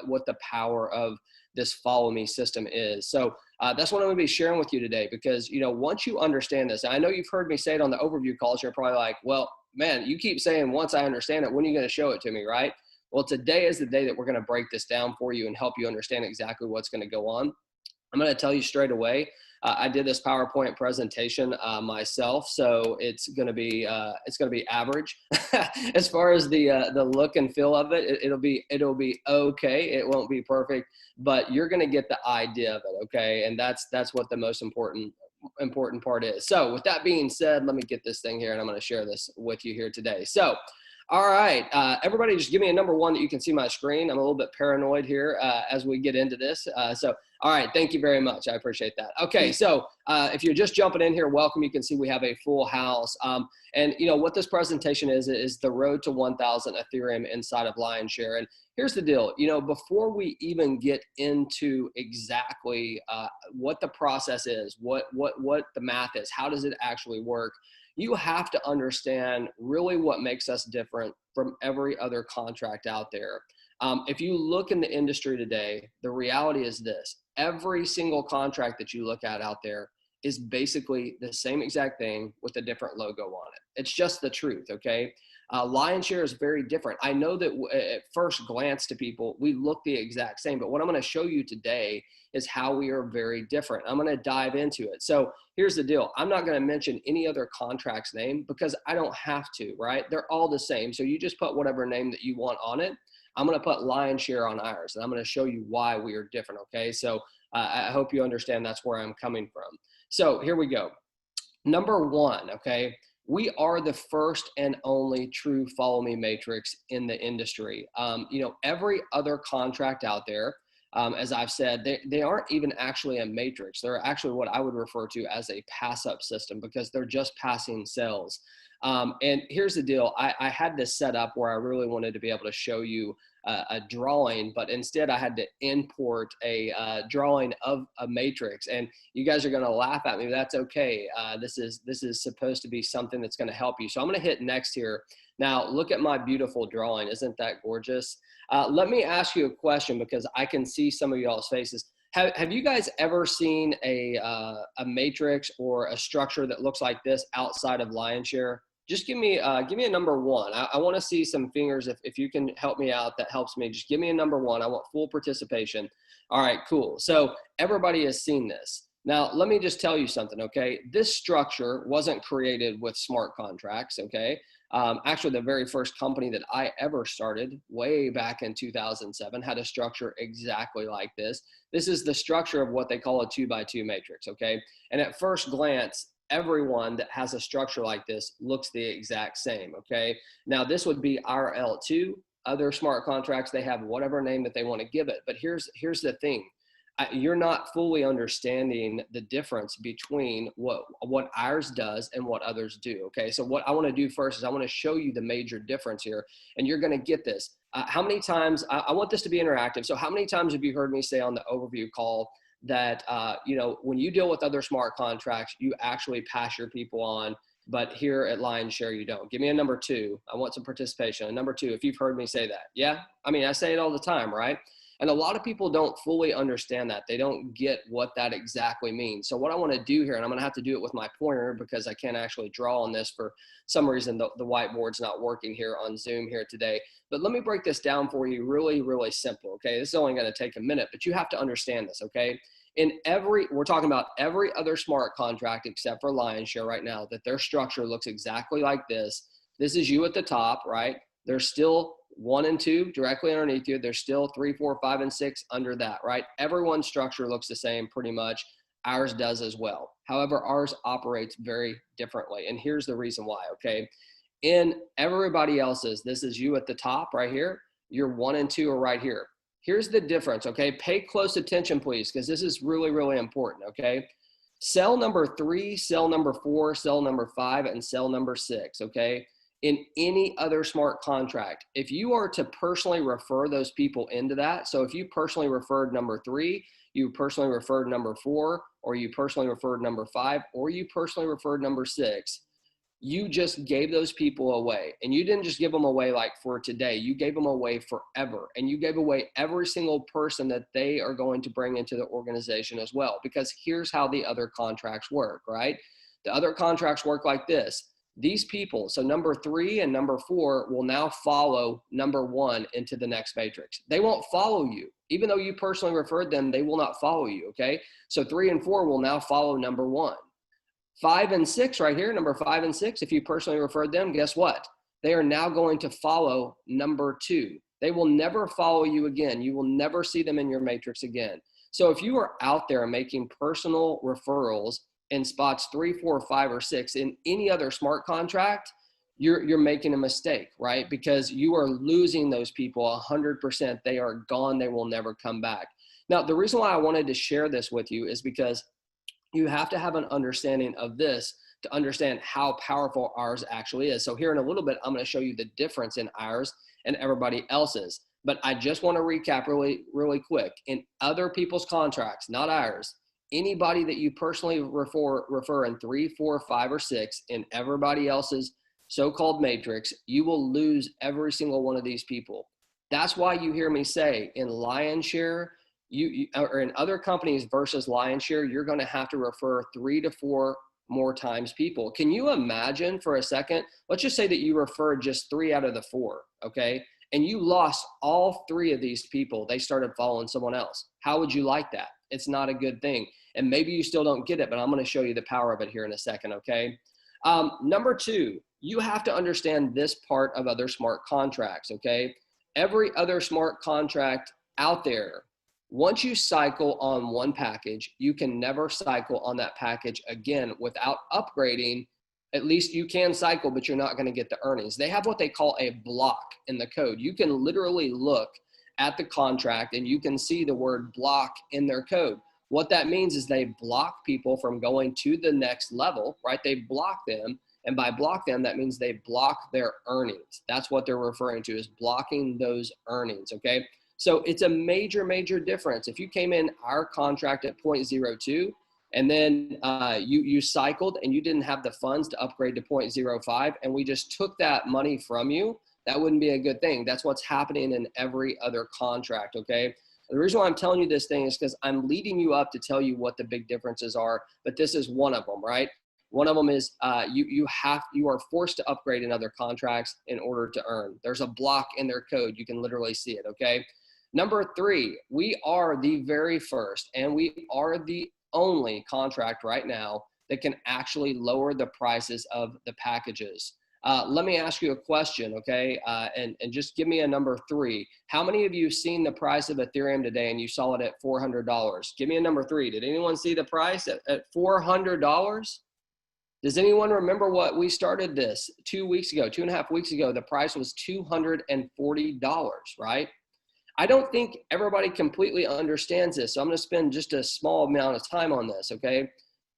what the power of this follow me system is. So that's what I'm going to be sharing with you today, because, you know, once you understand this, I know you've heard me say it on the overview calls, you're probably like, well, man, you keep saying once I understand it, when are you going to show it to me, right? Well, today is the day that we're going to break this down for you and help you understand exactly what's going to go on. I'm going to tell you straight away. I did this PowerPoint presentation myself, so it's going to be average as far as the look and feel of it. It'll be okay. It won't be perfect, but you're going to get the idea of it, okay? And that's what the most important part is. So with that being said, let me get this thing here, and I'm going to share this with you here today. So. All right, everybody just give me a number one that you can see my screen. I'm a little bit paranoid here as we get into this. All right, thank you very much. I appreciate that. Okay, so if you're just jumping in here, welcome. You can see we have a full house. And you know what this presentation is the road to 1,000 Ethereum inside of Lion Share. And here's the deal, you know, before we even get into exactly what the process is, what the math is, how does it actually work, you have to understand really what makes us different from every other contract out there. If you look in the industry today, the reality is this: every single contract that you look at out there is basically the same exact thing with a different logo on it. It's just the truth, okay? Lion Share is very different. I know that at first glance to people, we look the exact same, but what I'm going to show you today is how we are very different. I'm going to dive into it. So here's the deal. I'm not going to mention any other contract's name because I don't have to, right? They're all the same. So you just put whatever name that you want on it. I'm going to put Lion Share on ours, and I'm going to show you why we are different, okay? So I hope you understand that's where I'm coming from. So here we go. Number one, okay? We are the first and only true follow me matrix in the industry. You know, every other contract out there, as I've said, they aren't even actually a matrix. They're actually what I would refer to as a pass up system, because they're just passing cells. And here's the deal. I had this set up where I really wanted to be able to show you a drawing, but instead I had to import a drawing of a matrix. And you guys are going to laugh at me. That's okay. This is supposed to be something that's going to help you. So I'm going to hit next here. Now look at my beautiful drawing. Isn't that gorgeous? Let me ask you a question, because I can see some of y'all's faces. Have you guys ever seen a matrix or a structure that looks like this outside of Lion Share? Just give me a number one. I want to see some fingers. If you can help me out, that helps me. Just give me a number one. I want full participation. All right, cool. So everybody has seen this. Now, let me just tell you something, okay? This structure wasn't created with smart contracts, okay? Actually, the very first company that I ever started way back in 2007 had a structure exactly like this. This is the structure of what they call a 2x2 matrix, okay? And at first glance, everyone that has a structure like this looks the exact same, okay? Now, this would be our L2. Other smart contracts, they have whatever name that they want to give it. But here's the thing. You're not fully understanding the difference between what ours does and what others do, okay? So what I want to do first is I want to show you the major difference here, and you're going to get this. How many times, I want this to be interactive, so how many times have you heard me say on the overview call that, you know, when you deal with other smart contracts, you actually pass your people on, but here at Lion Share, you don't? Give me a number two. I want some participation. A number two, if you've heard me say that. Yeah? I mean, I say it all the time, right? And a lot of people don't fully understand that. They don't get what that exactly means. So what I want to do here, and I'm going to have to do it with my pointer because I can't actually draw on this for some reason. The whiteboard's not working here on Zoom here today. But let me break this down for you really, really simple, okay? This is only going to take a minute, but you have to understand this, okay? We're talking about every other smart contract except for Lion Share right now, that their structure looks exactly like this. This is you at the top, right? There's still 1 and 2 directly underneath you. There's still 3, 4, 5, and 6 under that, right? Everyone's structure looks the same pretty much. Ours does as well. However, ours operates very differently. And here's the reason why, okay? In everybody else's, this is you at the top right here. Your 1 and 2 are right here. Here's the difference, okay? Pay close attention, please, because this is really, really important, okay? Cell number 3, cell number 4, cell number 5, and cell number 6, okay? In any other smart contract, if you are to personally refer those people into that, so if you personally referred number 3, you personally referred number 4, or you personally referred number 5, or you personally referred number 6, you just gave those people away. And you didn't just give them away like for today, you gave them away forever. And you gave away every single person that they are going to bring into the organization as well. Because here's how the other contracts work, right? The other contracts work like this. These people, so number 3 and number 4 will now follow number 1 into the next matrix. They won't follow you. Even though you personally referred them, they will not follow you, okay? So 3 and 4 will now follow number 1. 5 and 6 right here, number 5 and 6, if you personally referred them, guess what? They are now going to follow number 2. They will never follow you again. You will never see them in your matrix again. So if you are out there making personal referrals in spots 3, 4, 5, or 6 in any other smart contract, you're making a mistake, right? Because you are losing those people 100%. They are gone. They will never come back. Now, the reason why I wanted to share this with you is because you have to have an understanding of this to understand how powerful ours actually is. So here in a little bit, I'm going to show you the difference in ours and everybody else's. But I just want to recap really quick. In other people's contracts, not ours, anybody that you personally refer in 3, 4, 5, or 6 in everybody else's so-called matrix, you will lose every single one of these people. That's why you hear me say in Lion Share, or in other companies versus Lion Share, you're going to have to refer 3 to 4 more times people. Can you imagine for a second, let's just say that you referred just 3 out of the 4, okay? And you lost all 3 of these people. They started following someone else. How would you like that? It's not a good thing. And maybe you still don't get it, but I'm going to show you the power of it here in a second, okay? Number 2, you have to understand this part of other smart contracts, okay? Every other smart contract out there, once you cycle on one package, you can never cycle on that package again without upgrading. At least you can cycle, but you're not going to get the earnings. They have what they call a block in the code. You can literally look at the contract and you can see the word block in their code. What that means is they block people from going to the next level, right? They block them. And by block them, that means they block their earnings. That's what they're referring to, is blocking those earnings, okay? So it's a major, major difference. If you came in our contract at 0.02 and then you cycled and you didn't have the funds to upgrade to 0.05 and we just took that money from you, that wouldn't be a good thing. That's what's happening in every other contract, okay? The reason why I'm telling you this thing is because I'm leading you up to tell you what the big differences are, but this is one of them, right? One of them is you are forced to upgrade in other contracts in order to earn. There's a block in their code. You can literally see it, okay? Number 3, we are the very first and we are the only contract right now that can actually lower the prices of the packages. Let me ask you a question, okay? And just give me a number 3. How many of you have seen the price of Ethereum today and you saw it at $400? Give me a number 3. Did anyone see the price at $400? Does anyone remember what we started this 2 weeks ago, 2.5 weeks ago? The price was $240, right? I don't think everybody completely understands this, so I'm going to spend just a small amount of time on this, okay?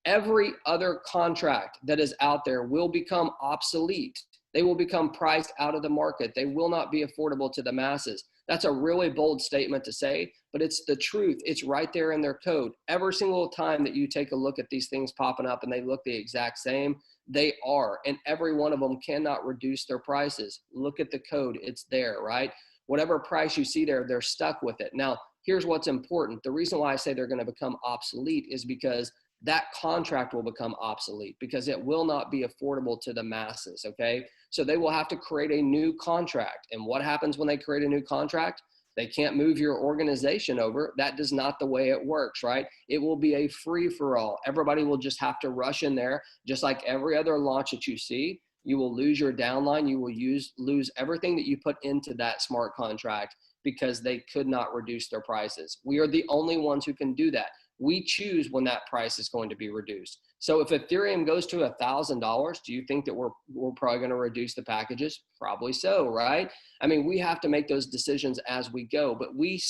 Every other contract that is out there will become obsolete. They will become priced out of the market. They will not be affordable to the masses. That's a really bold statement to say, but it's the truth. It's right there in their code. Every single time that you take a look at these things popping up and they look the exact same, they are, and every one of them cannot reduce their prices. Look at the code. It's there, right? Whatever price you see there, they're stuck with it. Now, here's what's important. The reason why I say they're going to become obsolete is because that contract will become obsolete because it will not be affordable to the masses, okay? So they will have to create a new contract. And what happens when they create a new contract? They can't move your organization over. That is not the way it works, right? It will be a free-for-all. Everybody will just have to rush in there, just like every other launch that you see. You will lose your downline. You will lose everything that you put into that smart contract because they could not reduce their prices. We are the only ones who can do that. We choose when that price is going to be reduced. So if Ethereum goes to $1,000, do you think that we're probably going to reduce the packages? Probably so, right? I mean, we have to make those decisions as we go, but we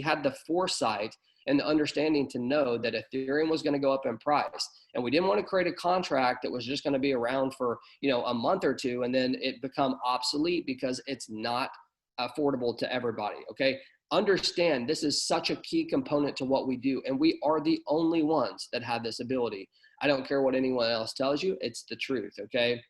had the foresight and the understanding to know that Ethereum was going to go up in price. And we didn't want to create a contract that was just going to be around for, a month or two and then it become obsolete because it's not affordable to everybody, okay? Understand this is such a key component to what we do, and we are the only ones that have this ability. I don't care what anyone else tells you, it's the truth, okay?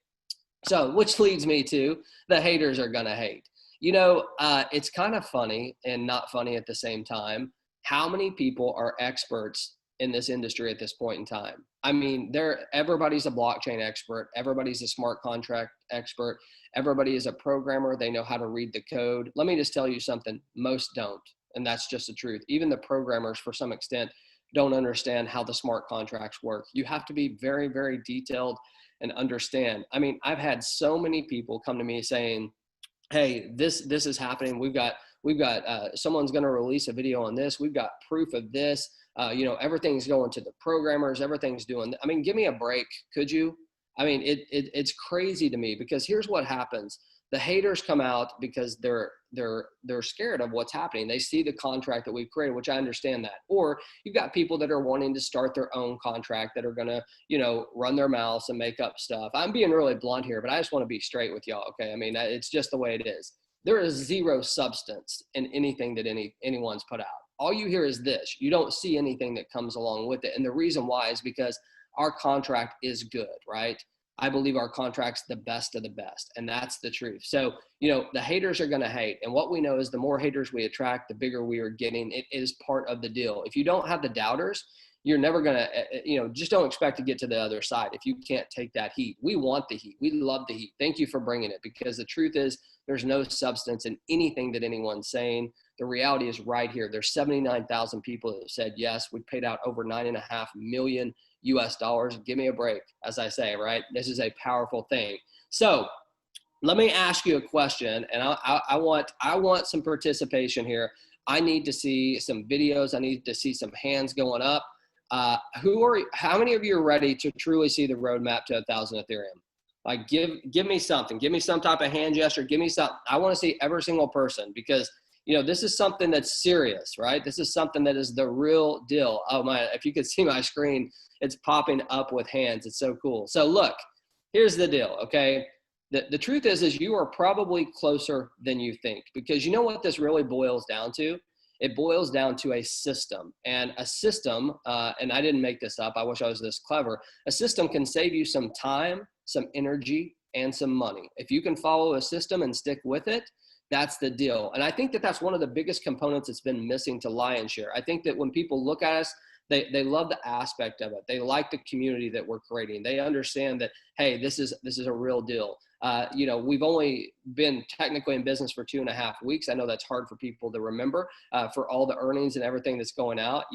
So, which leads me to the haters are going to hate. It's kind of funny and not funny at the same time. How many people are experts in this industry at this point in time? I mean, everybody's a blockchain expert. Everybody's a smart contract expert. Everybody is a programmer. They know how to read the code. Let me just tell you something. Most don't. And that's just the truth. Even the programmers, for some extent, don't understand how the smart contracts work. You have to be very, very detailed and understand. I mean, I've had so many people come to me saying, hey, this is happening. We've got someone's going to release a video on this. We've got proof of this. Everything's going to the programmers. Everything's doing. I mean, give me a break, could you? I mean, it's crazy to me, because here's what happens. The haters come out because they're scared of what's happening. They see the contract that we've created, which I understand that. Or you've got people that are wanting to start their own contract that are going to, run their mouths and make up stuff. I'm being really blunt here, but I just want to be straight with y'all. Okay. I mean, it's just the way it is. There is zero substance in anything that anyone's put out. All you hear is this. You don't see anything that comes along with it. And the reason why is because our contract is good, right? I believe our contract's the best of the best, and that's the truth. So, the haters are going to hate. And what we know is the more haters we attract, the bigger we are getting. It is part of the deal. If you don't have the doubters, you're never going to, just don't expect to get to the other side if you can't take that heat. We want the heat. We love the heat. Thank you for bringing it, because the truth is there's no substance in anything that anyone's saying. The reality is right here. There's 79,000 people that have said yes. We paid out over $9.5 million US dollars. Give me a break, as I say, right? This is a powerful thing. So let me ask you a question, and I want some participation here. I need to see some videos. I need to see some hands going up. How many of you are ready to truly see the roadmap to 1,000 Ethereum? Like, give me something. Give me some type of hand gesture. Give me something. I want to see every single person, because this is something that's serious, right? This is something that is the real deal. Oh my, if you could see my screen, it's popping up with hands. It's so cool. So look, here's the deal, okay? The truth is you are probably closer than you think, because you know what this really boils down to? It boils down to a system. And a system, and I didn't make this up, I wish I was this clever, a system can save you some time, some energy, and some money. If you can follow a system and stick with it, that's the deal. And I think that that's one of the biggest components that's been missing to Lion Share. I think that when people look at us, they love the aspect of it. They like the community that we're creating. They understand that, hey, this is a real deal. We've only been technically in business for 2.5 weeks. I know that's hard for people to remember, for all the earnings and everything that's going out,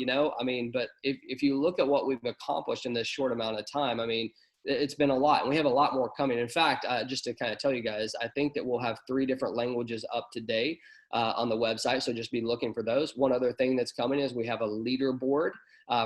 but if you look at what we've accomplished in this short amount of time, I mean, it's been a lot, and we have a lot more coming. In fact, just to kind of tell you guys, I think that we'll have 3 different languages up today on the website. So just be looking for those. One other thing that's coming is we have a leaderboard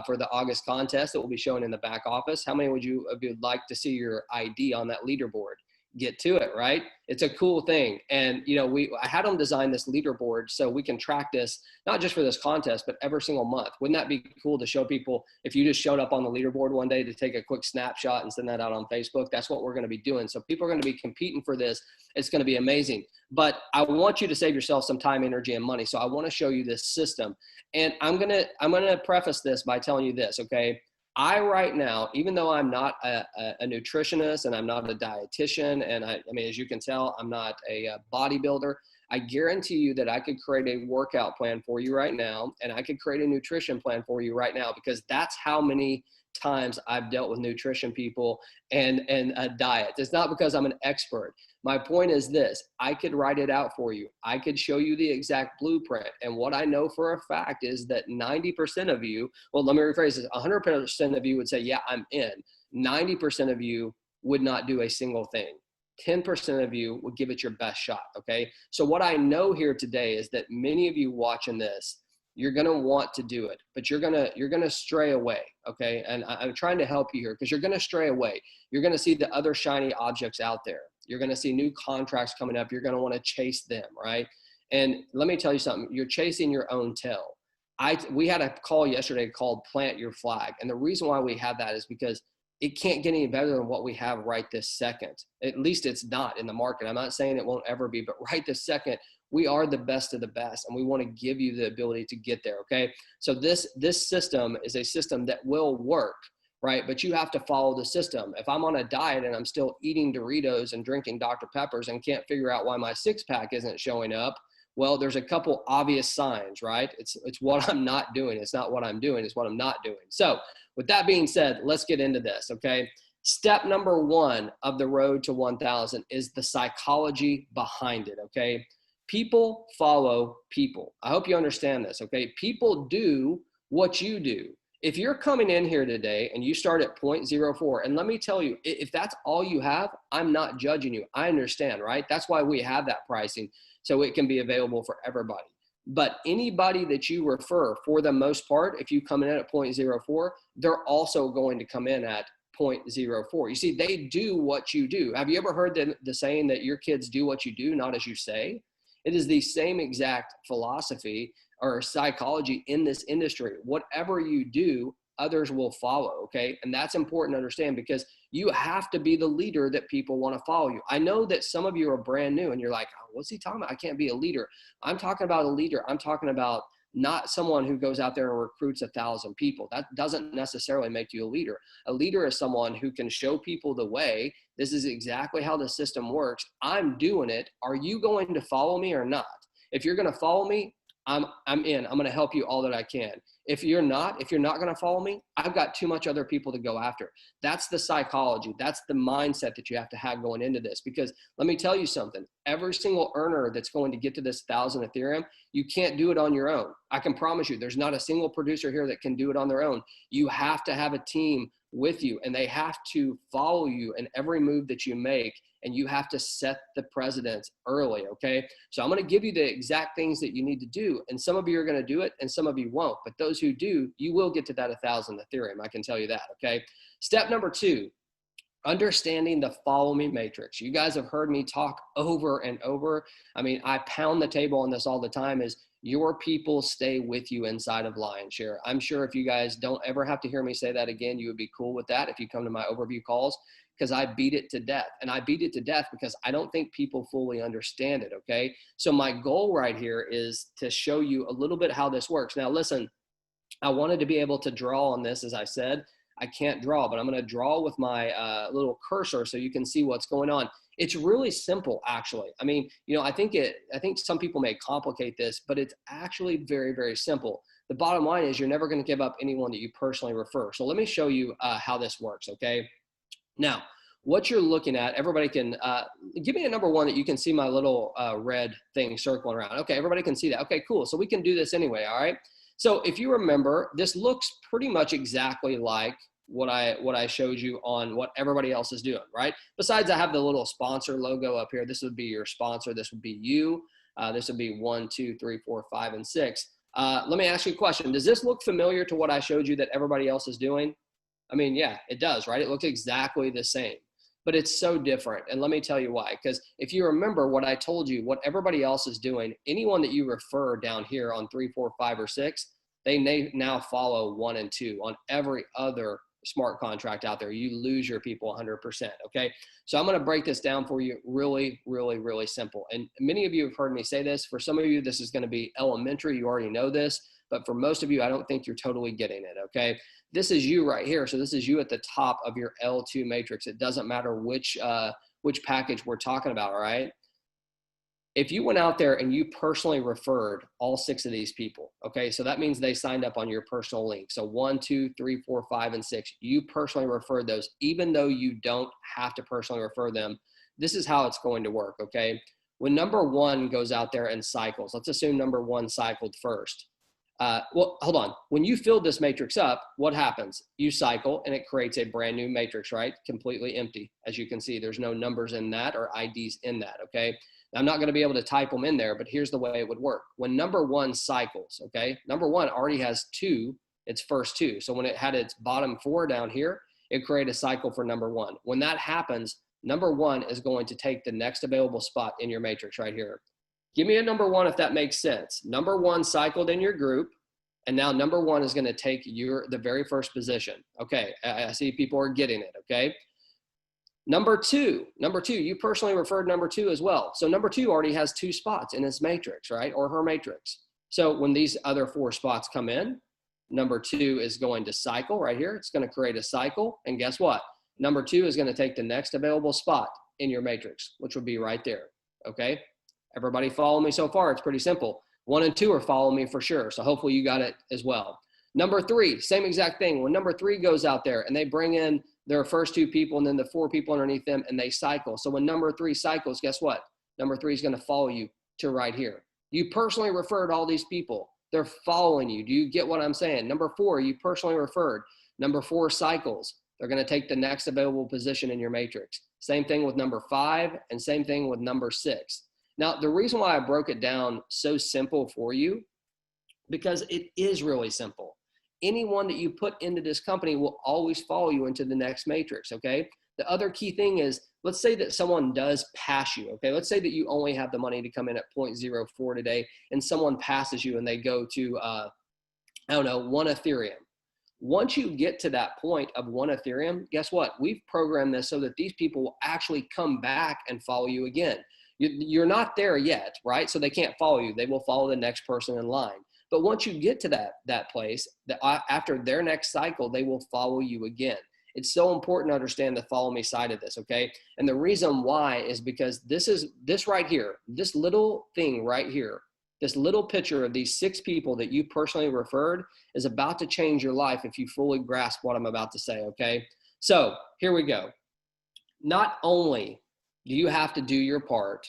for the August contest that will be shown in the back office. How many would you like to see your ID on that leaderboard? Get to it, right? It's a cool thing. And, I had them design this leaderboard so we can track this, not just for this contest, but every single month. Wouldn't that be cool to show people if you just showed up on the leaderboard one day to take a quick snapshot and send that out on Facebook? That's what we're going to be doing. So people are going to be competing for this. It's going to be amazing. But I want you to save yourself some time, energy, and money. So I want to show you this system. And I'm going to preface this by telling you this, okay? I right now, even though I'm not a nutritionist and I'm not a dietitian, and I mean, as you can tell, I'm not a bodybuilder, I guarantee you that I could create a workout plan for you right now, and I could create a nutrition plan for you right now, because that's how many times I've dealt with nutrition people and a diet. It's not because I'm an expert. My point is this: I could write it out for you. I could show you the exact blueprint. And what I know for a fact is that 90% of you, well, let me rephrase this, 100% of you would say, yeah, I'm in. 90% of you would not do a single thing. 10% of you would give it your best shot, okay? So what I know here today is that many of you watching this, you're going to want to do it, but you're going to stray away. Okay. And I'm trying to help you here, because you're going to stray away. You're going to see the other shiny objects out there. You're going to see new contracts coming up. You're going to want to chase them. Right. And let me tell you something, you're chasing your own tail. We had a call yesterday called Plant Your Flag. And the reason why we have that is because it can't get any better than what we have right this second. At least it's not in the market. I'm not saying it won't ever be, but right this second, we are the best of the best, and we want to give you the ability to get there, okay? So this system is a system that will work right? But you have to follow the system. If I'm on a diet and I'm still eating Doritos and drinking Dr. Peppers and can't figure out why my six pack isn't showing up, well, there's a couple obvious signs, right? It's what I'm not doing. It's not what I'm doing. It's what I'm not doing. So with that being said, let's get into this, okay? Step number one of the road to 1,000 is the psychology behind it, okay? People follow people. I hope you understand this, okay? People do what you do. If you're coming in here today and you start at 0.04, and let me tell you, if that's all you have, I'm not judging you. I understand, right? That's why we have that pricing, so it can be available for everybody. But anybody that you refer, for the most part, if you come in at 0.04, they're also going to come in at 0.04. You see, they do what you do. Have you ever heard the saying that your kids do what you do, not as you say? It is the same exact philosophy or psychology in this industry. Whatever you do, others will follow, okay? And that's important to understand, because you have to be the leader that people want to follow you. I know that some of you are brand new and you're like, oh, what's he talking about? I can't be a leader. I'm talking about a leader. I'm talking about not someone who goes out there and recruits 1,000 people. That doesn't necessarily make you a leader. A leader is someone who can show people the way. This is exactly how the system works. I'm doing it. Are you going to follow me or not? If you're going to follow me, I'm in. I'm going to help you all that I can. If you're not going to follow me, I've got too much other people to go after. That's the psychology. That's the mindset that you have to have going into this. Because let me tell you something, every single earner that's going to get to this 1,000 Ethereum, you can't do it on your own. I can promise you, there's not a single producer here that can do it on their own. You have to have a team with you, and they have to follow you in every move that you make, and you have to set the precedence early, okay? So I'm gonna give you the exact things that you need to do, and some of you are gonna do it and some of you won't, but those who do, you will get to that 1,000 Ethereum, I can tell you that, okay? Step number two, understanding the follow me matrix. You guys have heard me talk over and over. I mean, I pound the table on this all the time, is your people stay with you inside of Lion Share. I'm sure if you guys don't ever have to hear me say that again, you would be cool with that if you come to my overview calls, because I beat it to death. And I beat it to death because I don't think people fully understand it, okay? So my goal right here is to show you a little bit how this works. Now listen, I wanted to be able to draw on this, as I said. I can't draw, but I'm going to draw with my little cursor so you can see what's going on. It's really simple, actually. I mean, you know, I think some people may complicate this, but it's actually very, very simple. The bottom line is you're never going to give up anyone that you personally refer. So let me show you how this works, okay? Now, what you're looking at, everybody can, give me a number one that you can see my little red thing circling around. Okay, everybody can see that. Okay, cool. So we can do this anyway, all right? So if you remember, this looks pretty much exactly like what I showed you on what everybody else is doing, right? Besides, I have the little sponsor logo up here. This would be your sponsor. This would be you. This would be 1, 2, 3, 4, 5, and 6. Let me ask you a question. Does this look familiar to what I showed you that everybody else is doing? I mean, yeah, it does, right? It looks exactly the same, but it's so different. And let me tell you why. Because if you remember what I told you, what everybody else is doing, anyone that you refer down here on 3, 4, 5, or 6, they now follow 1 and 2 on every other smart contract out there. You lose your people 100%, okay? So I'm going to break this down for you really, really, really simple. And many of you have heard me say this. For some of you, this is going to be elementary. You already know this. But for most of you, I don't think you're totally getting it, okay? This is you right here. So this is you at the top of your L2 matrix. It doesn't matter which package we're talking about, all right? If you went out there and you personally referred all 6 of these people, okay, so that means they signed up on your personal link. So 1, 2, 3, 4, 5, and 6, you personally referred those, even though you don't have to personally refer them. This is how it's going to work, okay? When number 1 goes out there and cycles, let's assume number 1 cycled first. Well, hold on. When you fill this matrix up, what happens? You cycle and it creates a brand new matrix, right? Completely empty. As you can see, there's no numbers in that or IDs in that, okay? I'm not going to be able to type them in there, but here's the way it would work. When number 1 cycles, okay, number 1 already has 2, its first 2. So when it had its bottom 4 down here, it created a cycle for number 1. When that happens, number 1 is going to take the next available spot in your matrix right here. Give me a number 1 if that makes sense. Number 1 cycled in your group, and now number 1 is going to take the very first position. Okay, I see people are getting it, okay? Number two, you personally referred number 2 as well. So number 2 already has 2 spots in his matrix, right? Or her matrix. So when these other 4 spots come in, Number 2 is going to cycle right here. It's going to create a cycle. And guess what? Number 2 is going to take the next available spot in your matrix, which would be right there. Okay. Everybody follow me so far? It's pretty simple. 1 and 2 are following me for sure. So hopefully you got it as well. Number 3, same exact thing. When number 3 goes out there and they bring in their first 2 people and then the 4 people underneath them and they cycle. So when number 3 cycles, guess what? Number 3 is going to follow you to right here. You personally referred all these people. They're following you. Do you get what I'm saying? Number 4, you personally referred. Number 4 cycles. They're going to take the next available position in your matrix. Same thing with number 5 and same thing with number 6. Now, the reason why I broke it down so simple for you, because it is really simple. Anyone that you put into this company will always follow you into the next matrix, okay? The other key thing is, let's say that someone does pass you, okay? Let's say that you only have the money to come in at 0.04 today and someone passes you and they go to, I don't know, 1 Ethereum. Once you get to that point of 1 Ethereum, guess what? We've programmed this so that these people will actually come back and follow you again. You're not there yet, right? So they can't follow you. They will follow the next person in line. But once you get to that place, after their next cycle, they will follow you again. It's so important to understand the follow me side of this, okay? And the reason why is because this right here, this little thing right here, this little picture of these 6 people that you personally referred is about to change your life if you fully grasp what I'm about to say, okay? So here we go. Not only do you have to do your part,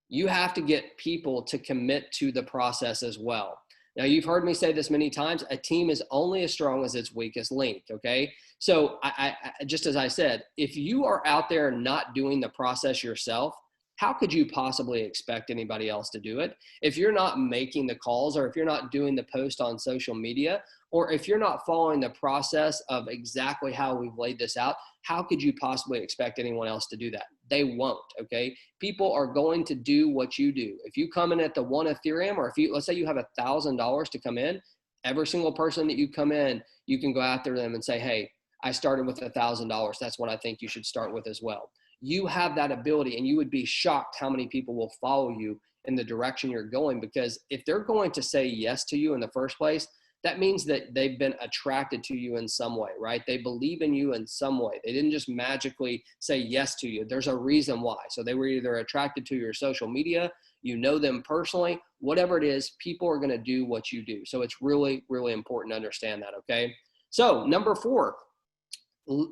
you have to get people to commit to the process as well. Now, you've heard me say this many times, a team is only as strong as its weakest link, okay? So I just as I said, if you are out there not doing the process yourself, how could you possibly expect anybody else to do it? If you're not making the calls, or if you're not doing the post on social media, or if you're not following the process of exactly how we've laid this out, how could you possibly expect anyone else to do that? They won't, okay? People are going to do what you do. If you come in at the 1 Ethereum, or if you, let's say you have $1,000 to come in, every single person that you come in, you can go after them and say, hey, I started with $1,000. That's what I think you should start with as well. You have that ability, and you would be shocked how many people will follow you in the direction you're going, because if they're going to say yes to you in the first place, that means that they've been attracted to you in some way, right? They believe in you in some way. They didn't just magically say yes to you. There's a reason why. So they were either attracted to your social media, you know them personally, whatever it is, people are going to do what you do. So it's really, really important to understand that, okay? So number 4,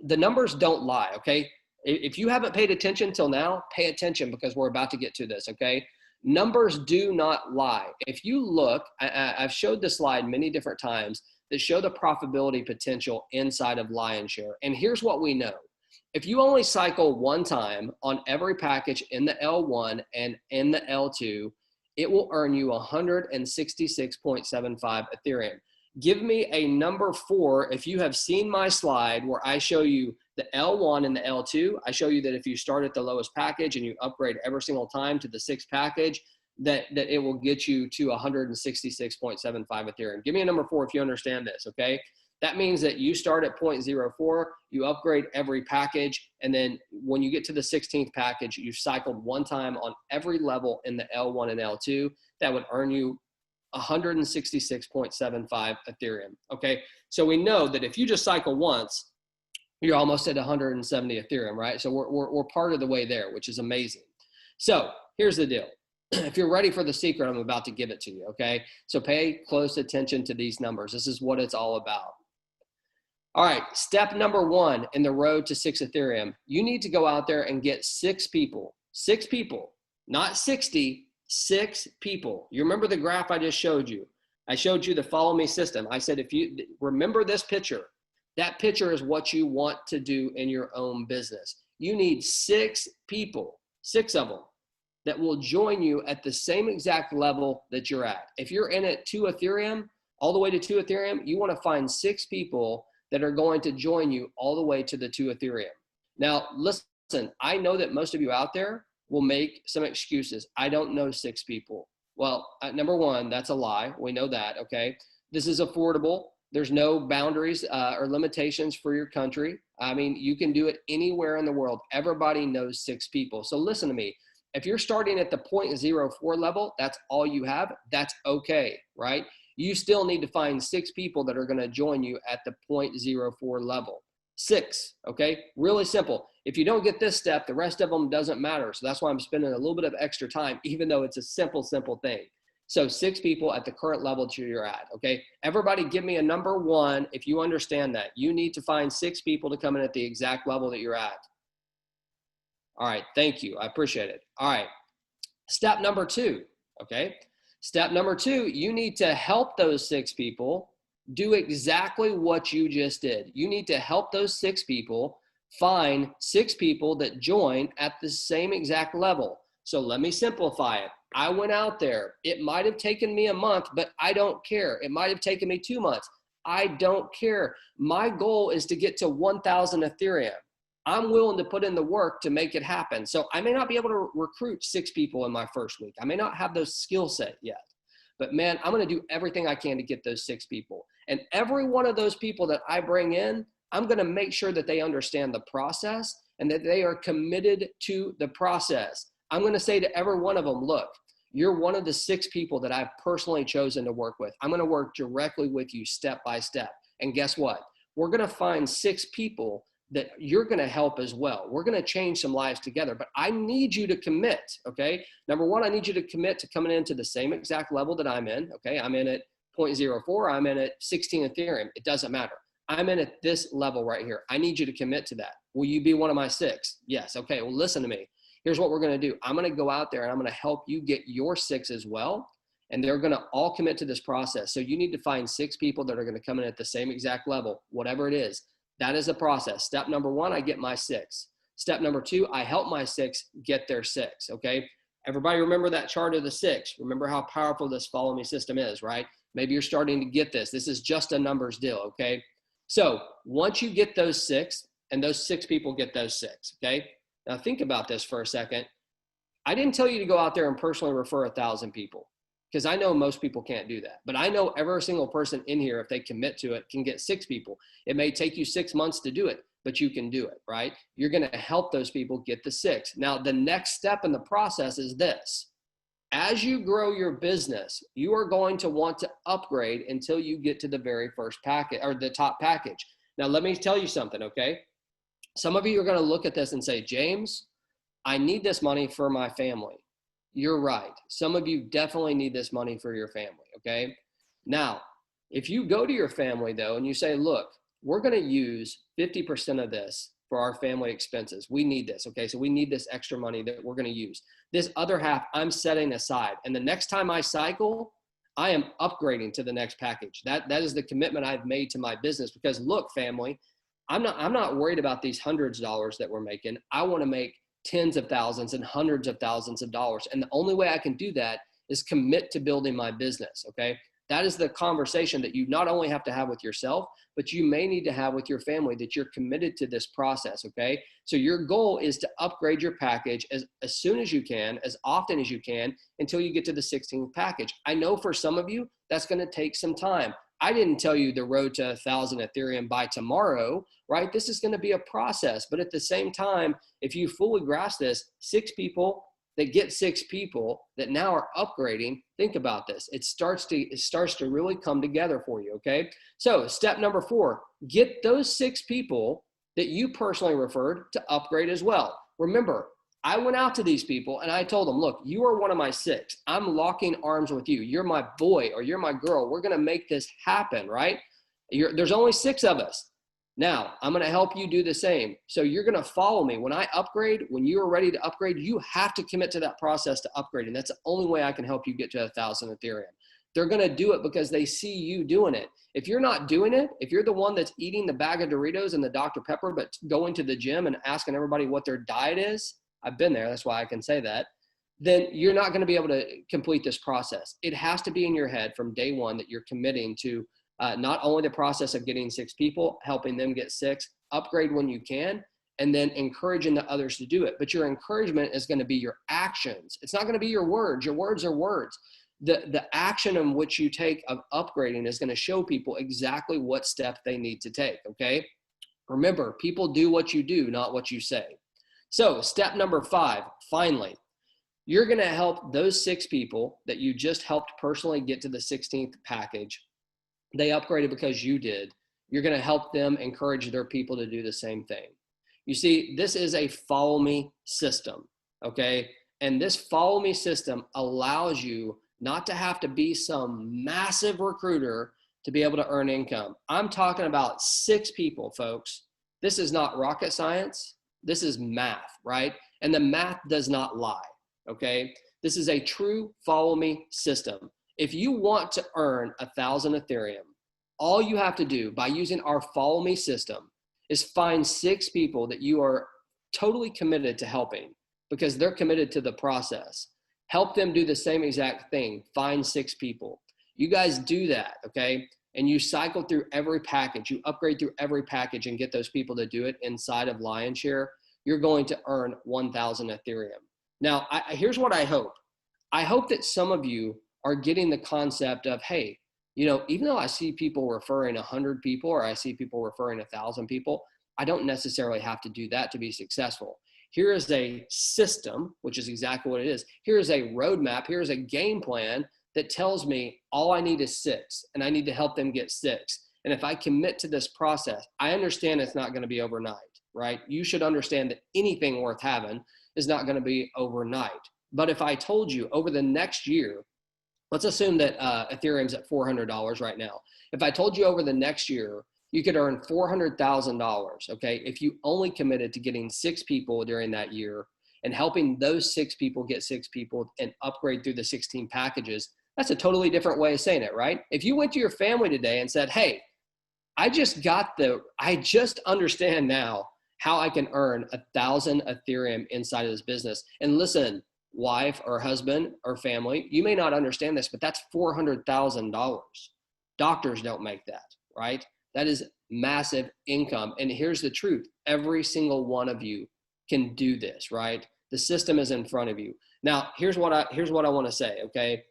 the numbers don't lie, okay? If you haven't paid attention till now, pay attention, because we're about to get to this, okay? Numbers do not lie. If you look, I've showed this slide many different times that show the profitability potential inside of Lion Share. And here's what we know. If you only cycle 1 time on every package in the L1 and in the L2, it will earn you 166.75 Ethereum. Give me a number 4 if you have seen my slide where I show you the L1 and the L2. I show you that if you start at the lowest package and you upgrade every single time to the 6th package, that it will get you to 166.75 Ethereum. Give me a number 4 if you understand this, okay? That means that you start at 0.04, you upgrade every package, and then when you get to the 16th package, you've cycled 1 time on every level in the L1 and L2. That would earn you 166.75 Ethereum, okay? So we know that if you just cycle once, you're almost at 170 Ethereum, right? So we're part of the way there, which is amazing. So here's the deal. If you're ready for the secret, I'm about to give it to you, okay? So pay close attention to these numbers. This is what it's all about. All right, step number 1 in the road to 6 Ethereum. You need to go out there and get 6 people, not 60, 6 people. You remember the graph I just showed you? I showed you the follow me system. I said, if you remember this picture, that picture is what you want to do in your own business. You need 6 people, 6 of them, that will join you at the same exact level that you're at. If you're in at 2 Ethereum, all the way to 2 Ethereum, you want to find 6 people that are going to join you all the way to the 2 Ethereum. Now, listen, I know that most of you out there will make some excuses. I don't know 6 people. Well, number 1, that's a lie. We know that, okay? This is affordable. There's no boundaries or limitations for your country. I mean, you can do it anywhere in the world. Everybody knows 6 people. So listen to me. If you're starting at the 0.04 level, that's all you have. That's okay, right? you still need to find 6 people that are going to join you at the 0.04 level. 6, okay? Really simple. If you don't get this step, the rest of them doesn't matter. So that's why I'm spending a little bit of extra time, even though it's a simple thing. So 6 people at the current level that you're at, okay? Everybody give me a number 1 if you understand that. You need to find 6 people to come in at the exact level that you're at. All right, thank you. I appreciate it. All right, step number 2, okay? Step number 2, you need to help those 6 people do exactly what you just did. You need to help those 6 people find 6 people that join at the same exact level. So let me simplify it. I went out there. It might have taken me a month, but I don't care. It might have taken me 2 months. I don't care. My goal is to get to 1,000 Ethereum. I'm willing to put in the work to make it happen. So I may not be able to recruit 6 people in my first week. I may not have those skill set yet, but man, I'm going to do everything I can to get those 6 people. And every one of those people that I bring in, I'm going to make sure that they understand the process and that they are committed to the process. I'm going to say to every one of them, look, you're one of the 6 people that I've personally chosen to work with. I'm going to work directly with you step by step. And guess what? We're going to find 6 people that you're going to help as well. We're going to change some lives together, but I need you to commit, okay? Number 1, I need you to commit to coming into the same exact level that I'm in, okay? I'm in at 0.04, I'm in at 16 Ethereum. It doesn't matter. I'm in at this level right here. I need you to commit to that. Will you be one of my 6? Yes, okay, well listen to me. Here's what we're going to do. I'm going to go out there and I'm going to help you get your 6 as well. And they're going to all commit to this process. So you need to find 6 people that are going to come in at the same exact level, whatever it is. That is the process. Step number 1, I get my 6. Step number 2, I help my 6 get their 6, okay? Everybody remember that chart of the 6. Remember how powerful this follow me system is, right? Maybe you're starting to get this. This is just a numbers deal, okay? So once you get those 6 and those 6 people get those 6, okay? Now think about this for a second. I didn't tell you to go out there and personally refer 1,000 people because I know most people can't do that. But I know every single person in here, if they commit to it, can get 6 people. It may take you 6 months to do it, but you can do it, right? You're going to help those people get the 6. Now, the next step in the process is this. As you grow your business, you are going to want to upgrade until you get to the very first package or the top package. Now, let me tell you something, okay? Some of you are going to look at this and say, James, I need this money for my family. You're right. Some of you definitely need this money for your family, okay? Now, if you go to your family though, and you say, look, we're going to use 50% of this for our family expenses. We need this, okay? So we need this extra money that we're going to use. This other half I'm setting aside. And the next time I cycle, I am upgrading to the next package. That is the commitment I've made to my business because look, family, I'm not worried about these hundreds of dollars that we're making. I want to make tens of thousands and hundreds of thousands of dollars. And the only way I can do that is commit to building my business, okay? That is the conversation that you not only have to have with yourself, but you may need to have with your family that you're committed to this process, okay? So your goal is to upgrade your package as soon as you can, as often as you can, until you get to the 16th package. I know for some of you, that's gonna take some time. I didn't tell you the road to 1,000 Ethereum by tomorrow, right? This is going to be a process. But at the same time, if you fully grasp this, 6 people that get 6 people that now are upgrading, think about this. It starts to really come together for you, okay? So step number 4, get those 6 people that you personally referred to upgrade as well. Remember, I went out to these people and I told them, look, you are one of my 6. I'm locking arms with you. You're my boy or you're my girl. We're going to make this happen, right? There's only 6 of us. Now, I'm going to help you do the same. So you're going to follow me. When I upgrade, when you are ready to upgrade, you have to commit to that process to upgrade. And that's the only way I can help you get to 1,000 Ethereum. They're going to do it because they see you doing it. If you're not doing it, if you're the one that's eating the bag of Doritos and the Dr. Pepper, but going to the gym and asking everybody what their diet is, I've been there, that's why I can say that, then you're not going to be able to complete this process. It has to be in your head from day one that you're committing to not only the process of getting 6 people, helping them get 6, upgrade when you can, and then encouraging the others to do it. But your encouragement is going to be your actions. It's not going to be your words. Your words are words. The action in which you take of upgrading is going to show people exactly what step they need to take, okay? Remember, people do what you do, not what you say. So step number 5, finally, You're going to help those 6 people that you just helped personally get to the 16th package. They upgraded because you did. You're going to help them encourage their people to do the same thing. You see, this is a follow me system, okay? And this follow me system allows you not to have to be some massive recruiter to be able to earn income. I'm talking about 6 people, folks. This is not rocket science. This is math, right? And the math does not lie, okay? This is a true follow me system. If you want to earn 1,000 Ethereum, all you have to do by using our follow me system is find 6 people that you are totally committed to helping because they're committed to the process. Help them do the same exact thing. Find 6 people. You guys do that, okay? And you cycle through every package. You upgrade through every package and get those people to do it inside of Lion Share. You're going to earn 1,000 Ethereum. Now, here's what I hope. I hope that some of you are getting the concept of, hey, you know, even though I see people referring 100 people or I see people referring 1,000 people, I don't necessarily have to do that to be successful. Here is a system, which is exactly what it is. Here is a roadmap. Here is a game plan that tells me all I need is 6, and I need to help them get 6. And if I commit to this process, I understand it's not going to be overnight, right? You should understand that anything worth having is not going to be overnight. But if I told you over the next year, let's assume that Ethereum's at $400 right now. If I told you over the next year, you could earn $400,000, okay, if you only committed to getting 6 people during that year and helping those 6 people get 6 people and upgrade through the 16 packages, that's a totally different way of saying it, right? If you went to your family today and said, hey, I just understand now how I can earn 1,000 Ethereum inside of this business. And listen, wife or husband or family, you may not understand this, but that's $400,000. Doctors don't make that, right? That is massive income. And here's the truth. Every single one of you can do this, right? The system is in front of you. Now, here's what I want to say, okay?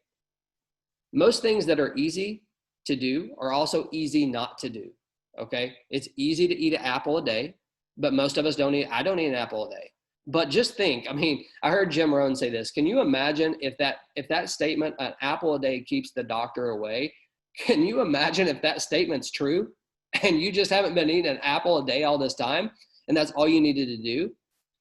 Most things that are easy to do are also easy not to do, okay? It's easy to eat an apple a day, but most of us I don't eat an apple a day. But just think, I mean, I heard Jim Rohn say this. Can you imagine if that statement, an apple a day keeps the doctor away? Can you imagine if that statement's true and you just haven't been eating an apple a day all this time and that's all you needed to do?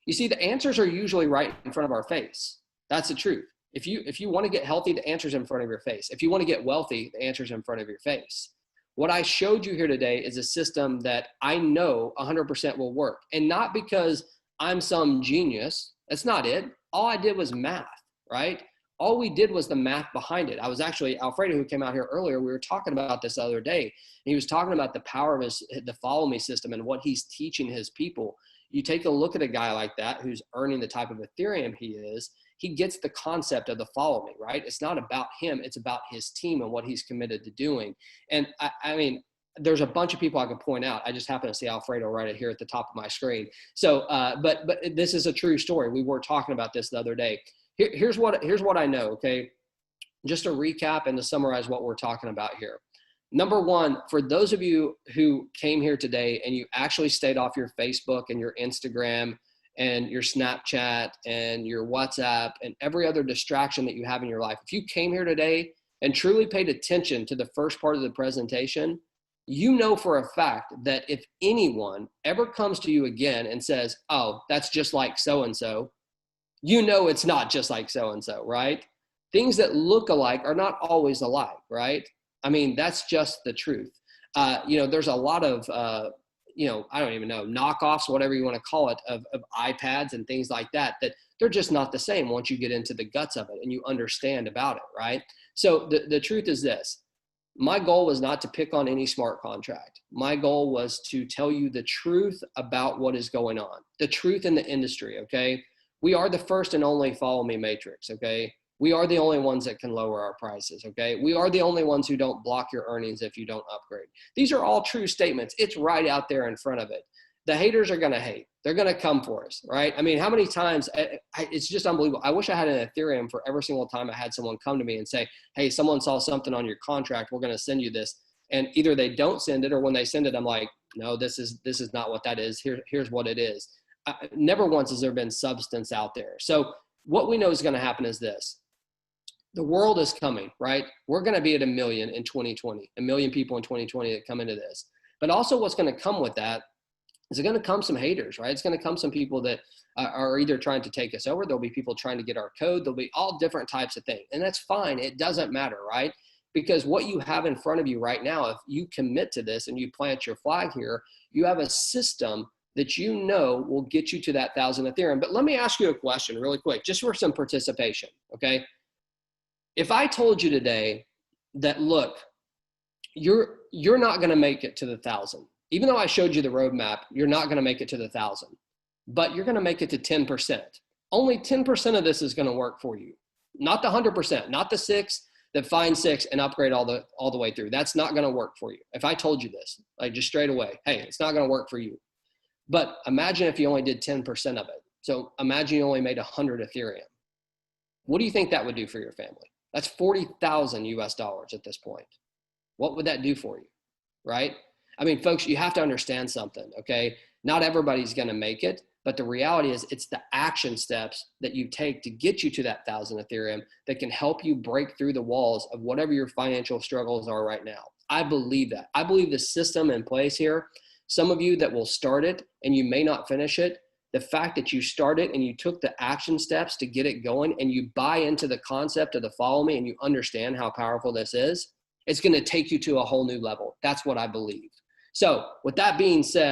You see, the answers are usually right in front of our face. That's the truth. If you want to get healthy, the answer's in front of your face. If you want to get wealthy, the answer's in front of your face. What I showed you here today is a system that I know 100% will work. And not because I'm some genius. That's not it. All I did was math, right? All we did was the math behind it. I was actually, Alfredo, who came out here earlier, we were talking about this the other day. And he was talking about the power of the follow me system and what he's teaching his people. You take a look at a guy like that who's earning the type of Ethereum he is, he gets the concept of the follow me, right? It's not about him. It's about his team and what he's committed to doing. And I mean, there's a bunch of people I could point out. I just happen to see Alfredo right here at the top of my screen. So, but this is a true story. We were talking about this the other day. Here's what I know, okay? Just to recap and to summarize what we're talking about here. Number one, for those of you who came here today and you actually stayed off your Facebook and your Instagram and your Snapchat and your WhatsApp and every other distraction that you have in your life, if you came here today and truly paid attention to the first part of the presentation, you know for a fact that if anyone ever comes to you again and says, oh, that's just like so-and-so, you know it's not just like so-and-so, right? Things that look alike are not always alike, right? I mean, that's just the truth. There's a lot of, I don't even know, knockoffs, whatever you want to call it, of iPads and things like that they're just not the same once you get into the guts of it and you understand about it, right? So the truth is this. My goal was not to pick on any smart contract. My goal was to tell you the truth about what is going on, the truth in the industry, okay? We are the first and only follow me matrix, okay? We are the only ones that can lower our prices, okay? We are the only ones who don't block your earnings if you don't upgrade. These are all true statements. It's right out there in front of it. The haters are gonna hate. They're gonna come for us, right? I mean, how many times, it's just unbelievable. I wish I had an Ethereum for every single time I had someone come to me and say, hey, someone saw something on your contract, we're gonna send you this. And either they don't send it, or when they send it, I'm like, no, this is not what that is. Here's what it is. Never once has there been substance out there. So what we know is going to happen is this. The world is coming, right? We're going to be at 1 million in 2020, 1 million people in 2020 that come into this. But also what's going to come with that is going to come some haters, right? It's going to come some people that are either trying to take us over. There'll be people trying to get our code. There'll be all different types of things. And that's fine. It doesn't matter, right? Because what you have in front of you right now, if you commit to this and you plant your flag here, you have a system that you know will get you to that 1,000 Ethereum. But let me ask you a question really quick, just for some participation, okay? If I told you today that, look, you're not going to make it to the 1,000, even though I showed you the roadmap, you're not going to make it to the 1,000, but you're going to make it to 10%. Only 10% of this is going to work for you, not the 100%, not the 6 that find 6 and upgrade all the way through. That's not going to work for you. If I told you this, like just straight away, hey, it's not going to work for you. But imagine if you only did 10% of it. So imagine you only made 100 Ethereum. What do you think that would do for your family? That's 40,000 US dollars at this point. What would that do for you, right? I mean, folks, you have to understand something, okay? Not everybody's going to make it, but the reality is it's the action steps that you take to get you to that 1,000 Ethereum that can help you break through the walls of whatever your financial struggles are right now. I believe that. I believe the system in place here, some of you that will start it and you may not finish it, the fact that you started and you took the action steps to get it going and you buy into the concept of the follow me and you understand how powerful this is, it's going to take you to a whole new level. That's what I believe. So with that being said,